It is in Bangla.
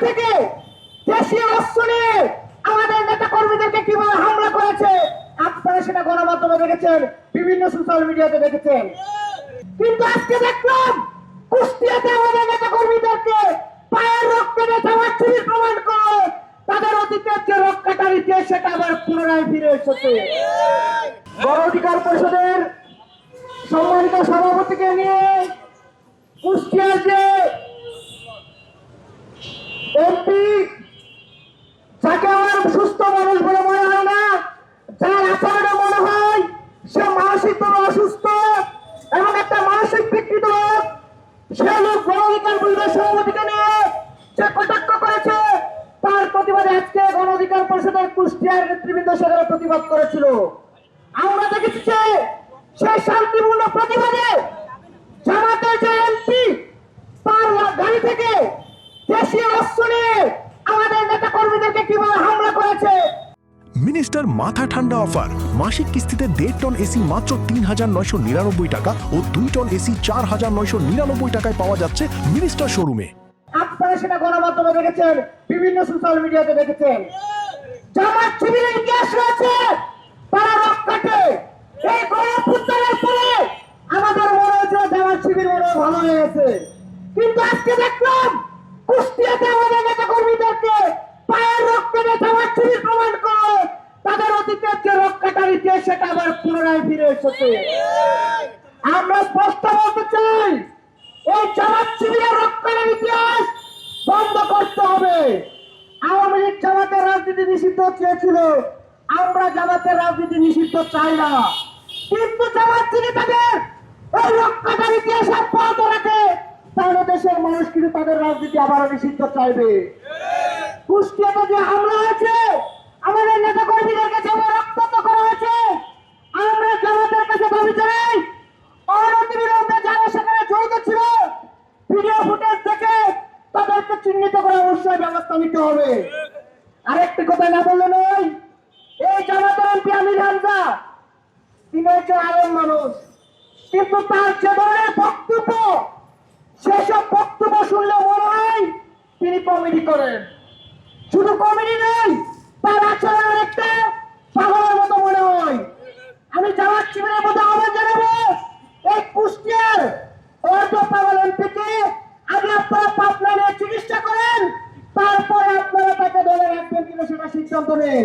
থেকে দেশীয় অস্ত্র নিয়ে আমাদের নেতা কর্মীদেরকে কিভাবে হামলা করেছে আপনারা সেটা গণমাধ্যমে দেখেছেন, বিভিন্ন সোশ্যাল মিডিয়াতে দেখেছেন। কিন্তু আজকে দেখলাম কুষ্টিয়াতে আমাদের নেতা কর্মীদেরকে পায়ের রক্তে জামাত শিবির প্রমাণ করে তাদের অতীতের যে রক্ষাকার ইতিহাস সেটা আবার পুনরায় ফিরে এসেছে। গণ অধিকার পরিষদের সম্মানিত সভাপতিকে নিয়ে কুষ্টিয়ার যে এমপি, যাকে আমার সুস্থ মানুষ বলে মনে হয় না, যার আচরণে মনে হয় সে মানসিকভাবে অসুস্থ এবং একটা মানসিক বিকৃত লোক, সে লোক গণ অধিকার পরিষদের সভাপতিকে নিয়ে যে কটাক্ষ করেছে, তার প্রতিবাদে আজকে গণ অধিকার পরিষদের কুষ্টিয়ার নেতৃবৃন্দ সেখানে প্রতিবাদ করেছিল। আমরা দেখেছি যে সেই শান্তিপূর্ণ প্রতিবাদে জামাতের যে এমপি তার গাড়ি থেকে দেশীয় অস্ত্র নিয়ে আমাদের নেতা কর্মীদেরকে কিভাবে হামলা করেছে। মিনিস্টার মাথা ঠান্ডা অফার, মাসিক কিস্তিতে 1.5 টন এসি মাত্র 3,999 টাকা ও 2 টন এসি 4,999 টাকায় পাওয়া যাচ্ছে মিনিস্টার শোরুমে। আপনারা সেটা গণমাধ্যমে দেখেছেন, বিভিন্ন সোশ্যাল মিডিয়াতে দেখেছেন। জামাত শিবিরের ইতিহাস রয়েছে, তারা রক্ষাটে এই গণঅভ্যুত্থানের পরে আমাদের মনে হয়েছিল জামাত শিবির মনে হয় ভালো হয়ে গেছে, কিন্তু আজকে দেখলাম কুষ্টিয়াতে আমাদের নেতা কর্মীদেরকে পায়ের রক্তে জামাত শিবির প্রমাণ করে তাদের অতীতের যে রক্ষাকার ইতিহাস সেটা আবার পুনরায় ফিরে এসেছে। আমরা স্পষ্ট বলতে চাই, এই জামাত শিবিরের রক্ষাকার ইতিহাস বন্ধ করতে হবে। আওয়ামী লীগ জামাতের রাজনীতি নিষিদ্ধ চেয়েছিল, আমরা জামাতের রাজনীতি নিষিদ্ধ চাই না, কিন্তু জামাত যদি তাদের এই রক্ষাকার ইতিহাস অব্যাহত রাখে তাহলে দেশের মানুষ কিন্তু তাদের রাজনীতি আবারও নিষিদ্ধ চাইবে। কুষ্টিয়াতে যে হামলা হয়েছে, আমাদের নেতা কর্মীদেরকে যেভাবে রক্তাক্ত করা হয়েছে, আমরা জামাতের কাছে দাবি জানাই অনতিবিলম্বে যারা সেখানে জড়িত ছিল ভিডিও ফুটেজ দেখে তাদেরকে চিহ্নিত করে অবশ্যই ব্যবস্থা নিতে হবে। আরেকটি কথা না বললে নয়, এই জামাতের এমপি আমির হামজা তিনি একজন আলেম মানুষ, কিন্তু তার যে ধরনের বক্তব্য, সেসব বক্তব্য শুনলে মনে হয় তিনি কমেডি করেন। শুধু কমেডি নয়, তার আচরণ একটা পাগলের মতো মনে হয়। আমি জামাত শিবিরের মতো আহ্বান জানাবো, এই কুষ্টিয়ার অর্ধ পাগল এমপিকে আগে আপনারা পাবনা নিয়ে চিকিৎসা করেন, তারপরে আপনারা তাকে দলে রাখবেন কিনা সেটা সিদ্ধান্ত নেন।